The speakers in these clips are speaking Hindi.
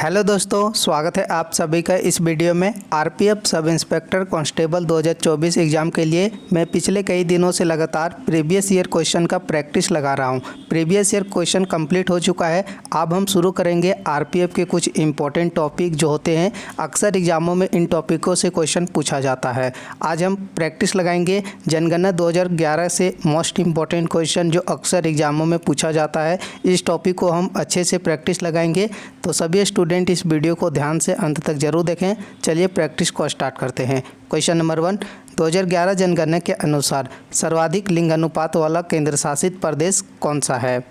हेलो दोस्तों, स्वागत है आप सभी का इस वीडियो में। RPF sub inspector constable 2024 exam के लिए मैं पिछले कई दिनों से लगातार प्रीवियस ईयर क्वेश्चन का प्रैक्टिस लगा रहा हूं। प्रीवियस ईयर क्वेश्चन कंप्लीट हो चुका है। अब हम शुरू करेंगे आरपीएफ के कुछ इंपॉर्टेंट टॉपिक जो होते हैं, अक्सर एग्ज़ामों में इन टॉपिकों से क्वेश्चन पूछा जाता है। आज हम प्रैक्टिस लगाएंगे जनगणना 2011 से मोस्ट इम्पॉर्टेंट क्वेश्चन जो अक्सर एग्ज़ामों में पूछा जाता है। इस टॉपिक को हम अच्छे से प्रैक्टिस लगाएंगे, तो सभी स्टूडेंट इस वीडियो को ध्यान से अंत तक जरूर देखें। चलिए प्रैक्टिस को स्टार्ट करते हैं। क्वेश्चन नंबर 1, 2011 जनगणना के अनुसार सर्वाधिक लिंग अनुपात वाला केंद्र शासित प्रदेश कौन सा है?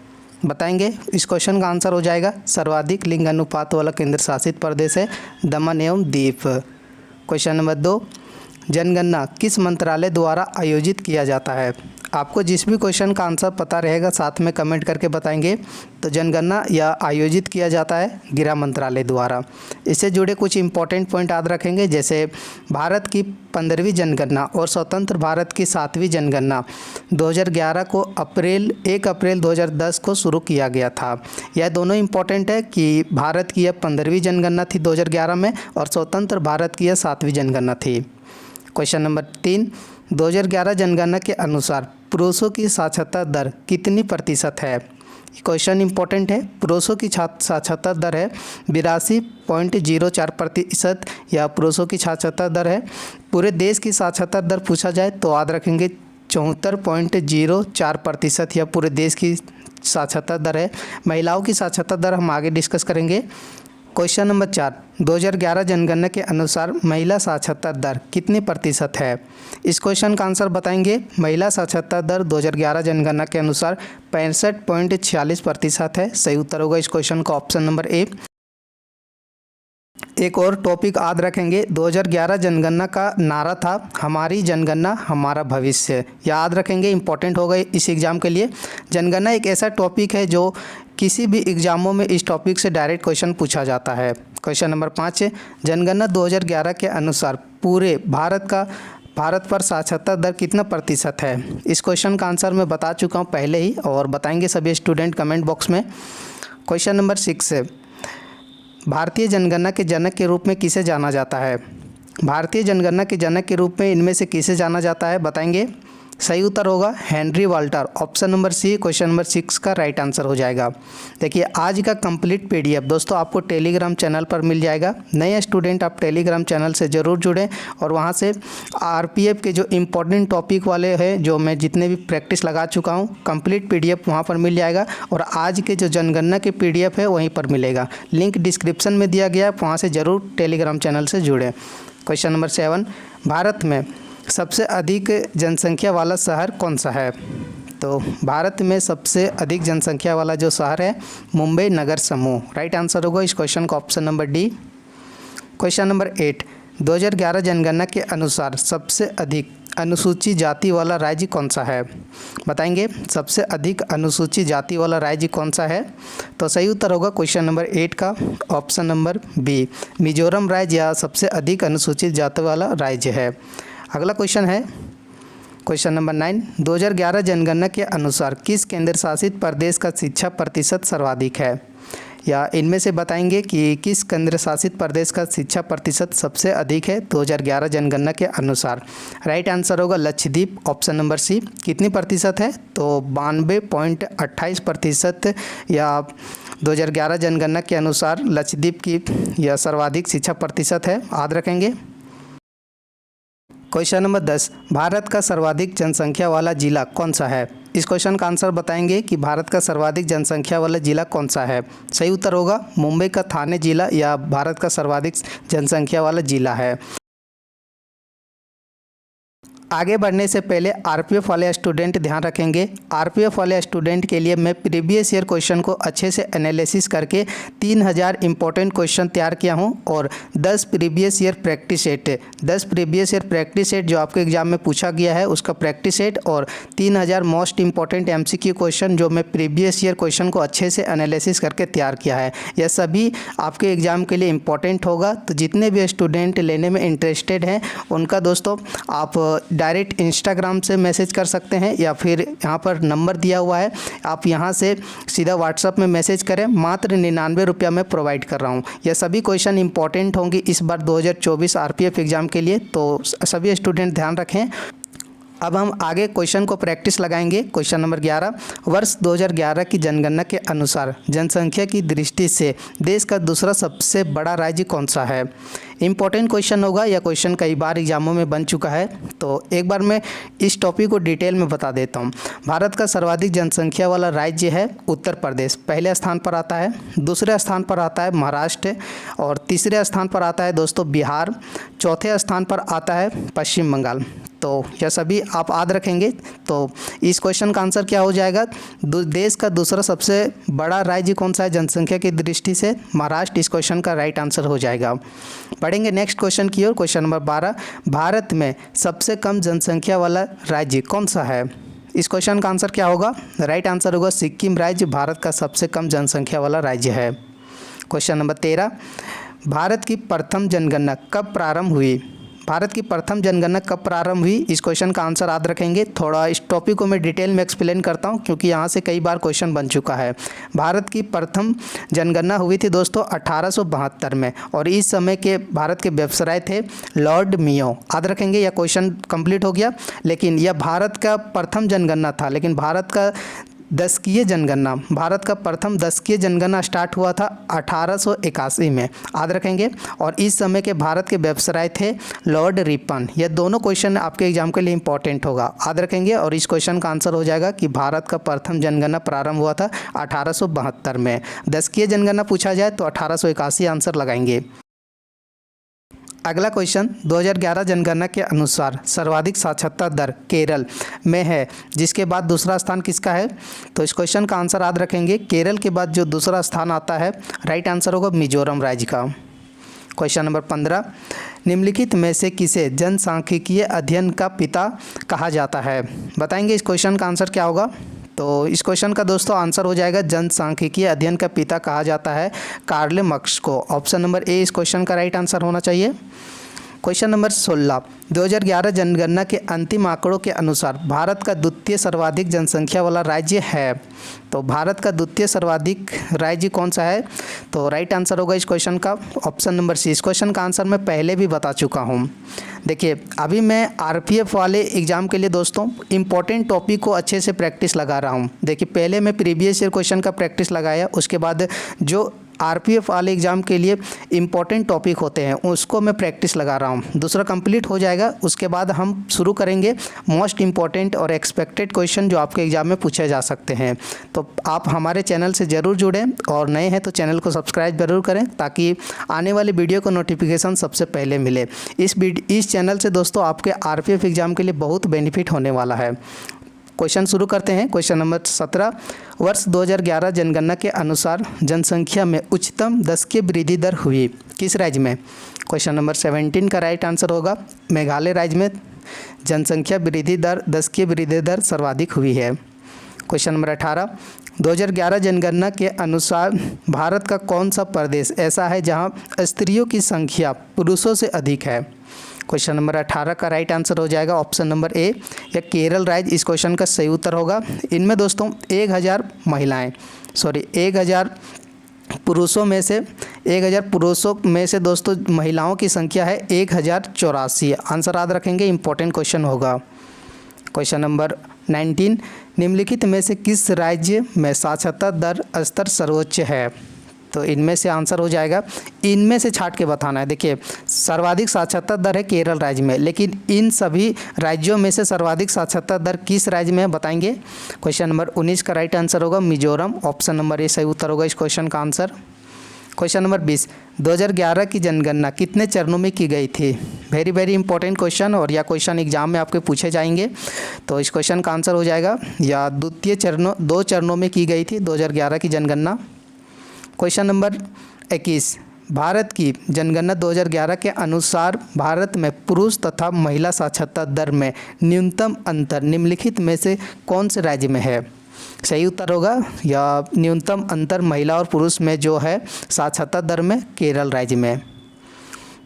बताएंगे। इस क्वेश्चन का आंसर हो जाएगा सर्वाधिक लिंग अनुपात वाला केंद्र शासित प्रदेश है दमन एवं दीव। क्वेश्चन नंबर 2, जनगणना किस मंत्रालय द्वारा आयोजित किया जाता है? आपको जिस भी क्वेश्चन का आंसर पता रहेगा साथ में कमेंट करके बताएंगे। तो जनगणना या आयोजित किया जाता है गृह मंत्रालय द्वारा। इससे जुड़े कुछ इंपॉर्टेंट पॉइंट याद रखेंगे, जैसे भारत की 15वीं जनगणना और स्वतंत्र भारत की 7वीं जनगणना 2011 को 1 अप्रैल 2010 को शुरू किया गया था। यह दोनों इंपॉर्टेंट है कि भारत की यह 15वीं जनगणना थी 2011 में और स्वतंत्र भारत की यह 7वीं जनगणना थी। क्वेश्चन नंबर 3, 2011 जनगणना के अनुसार पुरुषों की साक्षरता दर कितनी प्रतिशत है? क्वेश्चन इंपॉर्टेंट है। पुरुषों की साक्षरता दर है 82.04%। या पुरुषों की साक्षरता दर है। पूरे देश की साक्षरता दर पूछा जाए तो याद रखेंगे 74.04% या पूरे देश की साक्षरता दर है। महिलाओं की साक्षरता दर हम आगे डिस्कस करेंगे। क्वेश्चन नंबर 4, 2011 जनगणना के अनुसार महिला साक्षरता दर कितने प्रतिशत है? इस क्वेश्चन का आंसर बताएंगे। महिला साक्षरता दर 2011 जनगणना के अनुसार 65.46% है। सही उत्तर होगा इस क्वेश्चन का ऑप्शन नंबर ए। एक और टॉपिक याद रखेंगे, 2011 जनगणना का नारा था हमारी जनगणना हमारा भविष्य। याद रखेंगे, इंपॉर्टेंट होगा इस एग्ज़ाम के लिए। जनगणना एक ऐसा टॉपिक है जो किसी भी एग्ज़ामों में इस टॉपिक से डायरेक्ट क्वेश्चन पूछा जाता है। क्वेश्चन नंबर 5 है, जनगणना 2011 के अनुसार पूरे भारत पर साक्षरता दर कितना प्रतिशत है? इस क्वेश्चन का आंसर मैं बता चुका हूँ पहले ही, और बताएंगे सभी स्टूडेंट कमेंट बॉक्स में। क्वेश्चन नंबर 6 है, भारतीय जनगणना के जनक के रूप में किसे जाना जाता है? भारतीय जनगणना के जनक के रूप में इनमें से किसे जाना जाता है? बताएंगे। सही उत्तर होगा Henry Walter. Option number C question number 6 का राइट आंसर हो जाएगा। देखिए, आज का कंप्लीट पीडीएफ दोस्तों आपको टेलीग्राम चैनल पर मिल जाएगा। नए स्टूडेंट आप टेलीग्राम चैनल से ज़रूर जुड़ें और वहां से आरपीएफ के जो इम्पोर्टेंट टॉपिक वाले हैं, जो मैं जितने भी प्रैक्टिस लगा चुका हूं, कंप्लीट पीडीएफ वहां पर मिल जाएगा। और आज के जो जनगणना के पीडीएफ है वहीं पर मिलेगा। लिंक डिस्क्रिप्शन में दिया गया है, वहाँ से ज़रूर टेलीग्राम चैनल से जुड़ें। क्वेश्चन नंबर 7, भारत में सबसे अधिक जनसंख्या वाला शहर कौन सा है? तो भारत में सबसे अधिक जनसंख्या वाला जो शहर है मुंबई नगर समूह। राइट आंसर होगा इस क्वेश्चन का option number D. Question number 8, 2011 जनगणना के अनुसार सबसे अधिक अनुसूचित जाति वाला राज्य कौन सा है? बताएंगे। सबसे अधिक अनुसूचित जाति वाला राज्य कौन सा है? तो सही उत्तर होगा क्वेश्चन नंबर 8 का ऑप्शन नंबर बी, मिजोरम राज्य या सबसे अधिक अनुसूचित जाति वाला राज्य है। अगला क्वेश्चन है क्वेश्चन नंबर 9, 2011 जनगणना के अनुसार किस केंद्र शासित प्रदेश का शिक्षा प्रतिशत सर्वाधिक है? या इनमें से बताएंगे कि किस केंद्र शासित प्रदेश का शिक्षा प्रतिशत सबसे अधिक है 2011 जनगणना के अनुसार? राइट आंसर होगा लक्षद्वीप। ऑप्शन नंबर सी। कितनी प्रतिशत है? तो 92.28%। या 2011 जनगणना के अनुसार लक्षद्वीप की यह सर्वाधिक शिक्षा प्रतिशत है, याद रखेंगे। क्वेश्चन नंबर 10, भारत का सर्वाधिक जनसंख्या वाला जिला कौन सा है? इस क्वेश्चन का आंसर बताएंगे कि भारत का सर्वाधिक जनसंख्या वाला जिला कौन सा है। सही उत्तर होगा मुंबई का थाने जिला या भारत का सर्वाधिक जनसंख्या वाला जिला है। आगे बढ़ने से पहले आरपीएफ वाले स्टूडेंट ध्यान रखेंगे, आरपीएफ वाले स्टूडेंट के लिए मैं प्रीवियस ईयर क्वेश्चन को अच्छे से एनालिसिस करके 3000 इंपॉर्टेंट क्वेश्चन तैयार किया हूं और 10 previous year practice set 10 previous year practice set जो आपके एग्जाम में पूछा गया है उसका प्रैक्टिस सेट और 3000 मोस्ट इंपॉर्टेंट एमसीक्यू क्वेश्चन जो मैं प्रीवियस ईयर क्वेश्चन को अच्छे से एनालिसिस करके तैयार किया है। यह सभी आपके एग्जाम के लिए इंपॉर्टेंट होगा। तो जितने भी स्टूडेंट लेने में इंटरेस्टेड हैं उनका दोस्तों आप डायरेक्ट इंस्टाग्राम से मैसेज कर सकते हैं या फिर यहाँ पर नंबर दिया हुआ है, आप यहाँ से सीधा व्हाट्सअप में मैसेज करें। मात्र 99 रुपया में प्रोवाइड कर रहा हूँ। यह सभी क्वेश्चन इंपॉर्टेंट होंगे इस बार 2024 आरपीएफ एग्ज़ाम के लिए, तो सभी स्टूडेंट ध्यान रखें। अब हम आगे क्वेश्चन को प्रैक्टिस लगाएंगे। क्वेश्चन नंबर 11, वर्ष 2011 की जनगणना के अनुसार जनसंख्या की दृष्टि से देश का दूसरा सबसे बड़ा राज्य कौन सा है। इंपॉर्टेंट क्वेश्चन होगा, यह क्वेश्चन कई बार एग्जामों में बन चुका है, तो एक बार मैं इस टॉपिक को डिटेल में बता देता हूँ। भारत का सर्वाधिक जनसंख्या वाला राज्य है उत्तर प्रदेश, पहले स्थान पर आता है। दूसरे स्थान पर आता है महाराष्ट्र और तीसरे स्थान पर आता है दोस्तों बिहार। चौथे स्थान पर आता है पश्चिम बंगाल। तो यह सभी आप याद रखेंगे। तो इस क्वेश्चन का आंसर क्या हो जाएगा, देश का दूसरा सबसे बड़ा राज्य कौन सा है जनसंख्या की दृष्टि से, महाराष्ट्र इस क्वेश्चन का राइट आंसर हो जाएगा। पढ़ेंगे नेक्स्ट क्वेश्चन की ओर। क्वेश्चन नंबर 12, भारत में सबसे कम जनसंख्या वाला राज्य कौन सा है। इस क्वेश्चन का आंसर क्या होगा, राइट आंसर होगा सिक्किम राज्य भारत का सबसे कम जनसंख्या वाला राज्य है। क्वेश्चन नंबर 13, भारत की प्रथम जनगणना कब प्रारंभ हुई। भारत की प्रथम जनगणना कब प्रारंभ हुई, इस क्वेश्चन का आंसर याद रखेंगे। थोड़ा इस टॉपिक को मैं डिटेल में एक्सप्लेन करता हूं क्योंकि यहाँ से कई बार क्वेश्चन बन चुका है। भारत की प्रथम जनगणना हुई थी दोस्तों 1872 में और इस समय के भारत के वायसराय थे लॉर्ड मेयो। याद रखेंगे, यह क्वेश्चन कंप्लीट हो गया। लेकिन यह भारत का प्रथम जनगणना था, लेकिन भारत का दशकीय जनगणना, भारत का प्रथम दशकीय जनगणना स्टार्ट हुआ था 1881 में। याद रखेंगे, और इस समय के भारत के वायसराय थे लॉर्ड रिपन। यह दोनों क्वेश्चन आपके एग्जाम के लिए इंपॉर्टेंट होगा, याद रखेंगे। और इस क्वेश्चन का आंसर हो जाएगा कि भारत का प्रथम जनगणना प्रारंभ हुआ था 1872 में। दशकीय जनगणना पूछा जाए तो 1881 आंसर लगाएंगे। अगला क्वेश्चन, 2011 जनगणना के अनुसार सर्वाधिक साक्षरता दर केरल में है, जिसके बाद दूसरा स्थान किसका है। तो इस क्वेश्चन का आंसर याद रखेंगे, केरल के बाद जो दूसरा स्थान आता है राइट आंसर होगा मिजोरम राज्य का। क्वेश्चन नंबर 15, निम्नलिखित में से किसे जनसांख्यिकीय अध्ययन का पिता कहा जाता है। बताएंगे इस क्वेश्चन का आंसर क्या होगा। तो इस क्वेश्चन का दोस्तों आंसर हो जाएगा जनसांख्यिकीय अध्ययन का पिता कहा जाता है कार्ल मार्क्स को। ऑप्शन नंबर ए इस क्वेश्चन का राइट आंसर होना चाहिए। क्वेश्चन नंबर 16, 2011 जनगणना के अंतिम आंकड़ों के अनुसार भारत का द्वितीय सर्वाधिक जनसंख्या वाला राज्य है। तो भारत का द्वितीय सर्वाधिक राज्य कौन सा है, तो राइट आंसर होगा इस क्वेश्चन का ऑप्शन नंबर सी। इस क्वेश्चन का आंसर मैं पहले भी बता चुका हूँ। देखिए, अभी मैं आरपीएफ वाले एग्ज़ाम के लिए दोस्तों इंपॉर्टेंट टॉपिक को अच्छे से प्रैक्टिस लगा रहा हूँ। देखिए, पहले मैं प्रीवियस ईयर क्वेश्चन का प्रैक्टिस लगाया, उसके बाद जो आरपीएफ वाले एग्ज़ाम के लिए इंपॉर्टेंट टॉपिक होते हैं उसको मैं प्रैक्टिस लगा रहा हूँ। दूसरा कंप्लीट हो जाएगा, उसके बाद हम शुरू करेंगे मोस्ट इंपॉर्टेंट और एक्सपेक्टेड क्वेश्चन जो आपके एग्ज़ाम में पूछे जा सकते हैं। तो आप हमारे चैनल से ज़रूर जुड़ें और नए हैं तो चैनल को सब्सक्राइब ज़रूर करें ताकि आने वाली वीडियो को नोटिफिकेशन सबसे पहले मिले। इस चैनल से दोस्तों आपके आरपीएफ एग्ज़ाम के लिए बहुत बेनिफिट होने वाला है। क्वेश्चन शुरू करते हैं। क्वेश्चन नंबर 17, वर्ष 2011 जनगणना के अनुसार जनसंख्या में उच्चतम दशकीय वृद्धि दर हुई किस राज्य में। क्वेश्चन नंबर 17 का राइट आंसर होगा मेघालय राज्य में जनसंख्या वृद्धि दर दशकीय वृद्धि दर सर्वाधिक हुई है। क्वेश्चन नंबर 18, 2011 जनगणना के अनुसार भारत का कौन सा प्रदेश ऐसा है जहां स्त्रियों की संख्या पुरुषों से अधिक है। क्वेश्चन नंबर 18 का राइट आंसर हो जाएगा ऑप्शन नंबर ए या केरल राज्य इस क्वेश्चन का सही उत्तर होगा। इनमें दोस्तों 1000 पुरुषों में से दोस्तों महिलाओं की संख्या है 1084। आंसर याद रखेंगे, इंपॉर्टेंट क्वेश्चन होगा। क्वेश्चन नंबर 19, निम्नलिखित में से किस राज्य में साक्षरता दर स्तर सर्वोच्च है। तो इनमें से आंसर हो जाएगा, इनमें से छांट के बताना है। देखिए, सर्वाधिक साक्षरता दर है केरल राज्य में, लेकिन इन सभी राज्यों में से सर्वाधिक साक्षरता दर किस राज्य में है बताएंगे। क्वेश्चन नंबर 19 का राइट आंसर होगा मिजोरम। ऑप्शन नंबर ए सही उत्तर होगा इस क्वेश्चन का आंसर। क्वेश्चन नंबर 20, 2011 की जनगणना कितने चरणों में की गई थी। वेरी वेरी इंपॉर्टेंट क्वेश्चन और यह क्वेश्चन एग्जाम में आपके पूछे जाएंगे। तो इस क्वेश्चन का आंसर हो जाएगा या दो चरणों में की गई थी 2011 की जनगणना। क्वेश्चन नंबर 21, भारत की जनगणना 2011 के अनुसार भारत में पुरुष तथा महिला साक्षरता दर में न्यूनतम अंतर निम्नलिखित में से कौन से राज्य में है। सही उत्तर होगा या न्यूनतम अंतर महिला और पुरुष में जो है साक्षरता दर में केरल राज्य में।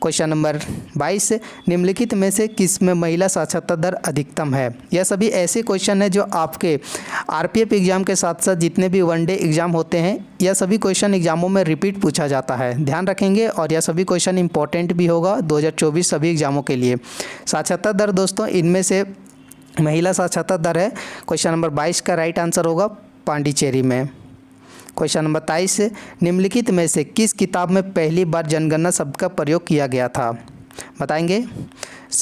क्वेश्चन नंबर 22, निम्नलिखित में से किस में महिला साक्षरता दर अधिकतम है। यह सभी ऐसे क्वेश्चन है जो आपके आरपीएफ एग्ज़ाम के साथ साथ जितने भी वनडे एग्ज़ाम होते हैं, यह सभी क्वेश्चन एग्ज़ामों में रिपीट पूछा जाता है, ध्यान रखेंगे। और यह सभी क्वेश्चन इंपॉर्टेंट भी होगा 2024 सभी एग्ज़ामों के लिए। साक्षरता दर दोस्तों, इनमें से महिला साक्षरता दर है, क्वेश्चन नंबर 22 का राइट आंसर होगा पांडिचेरी में। क्वेश्चन नंबर 23, निम्नलिखित में से किस किताब में पहली बार जनगणना शब्द का प्रयोग किया गया था। बताएंगे।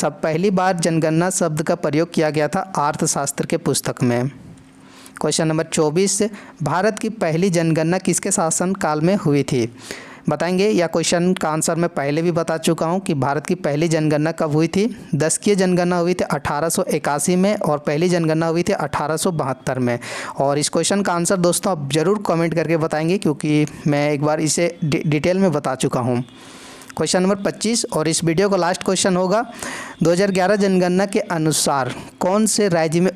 पहली बार जनगणना शब्द का प्रयोग किया गया था अर्थशास्त्र के पुस्तक में। क्वेश्चन नंबर 24, भारत की पहली जनगणना किसके शासन काल में हुई थी। बताएंगे। या क्वेश्चन का आंसर मैं पहले भी बता चुका हूं कि भारत की पहली जनगणना कब हुई थी। दशकीय जनगणना हुई थी 1881 में और पहली जनगणना हुई थी 1872 में। और इस क्वेश्चन का आंसर दोस्तों आप ज़रूर कमेंट करके बताएंगे, क्योंकि मैं एक बार इसे डिटेल में बता चुका हूं। क्वेश्चन नंबर 25 और इस वीडियो का लास्ट क्वेश्चन होगा, 2011 जनगणना के अनुसार कौन से राज्य में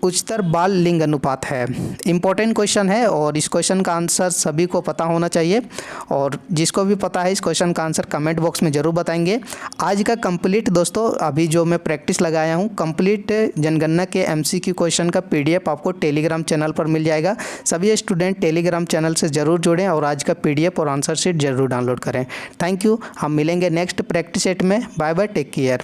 उच्चतर बाल लिंग अनुपात है। इंपॉर्टेंट क्वेश्चन है और इस क्वेश्चन का आंसर सभी को पता होना चाहिए, और जिसको भी पता है इस क्वेश्चन का आंसर कमेंट बॉक्स में ज़रूर बताएंगे। आज का कंप्लीट दोस्तों, अभी जो मैं प्रैक्टिस लगाया हूँ, कंप्लीट जनगणना के MCQ क्वेश्चन का PDF आपको टेलीग्राम चैनल पर मिल जाएगा। सभी स्टूडेंट टेलीग्राम चैनल से ज़रूर जुड़ें और आज का PDF और आंसर शीट ज़रूर डाउनलोड करें। Thank you. हम मिलेंगे नेक्स्ट प्रैक्टिस सेट में। Bye bye, take care.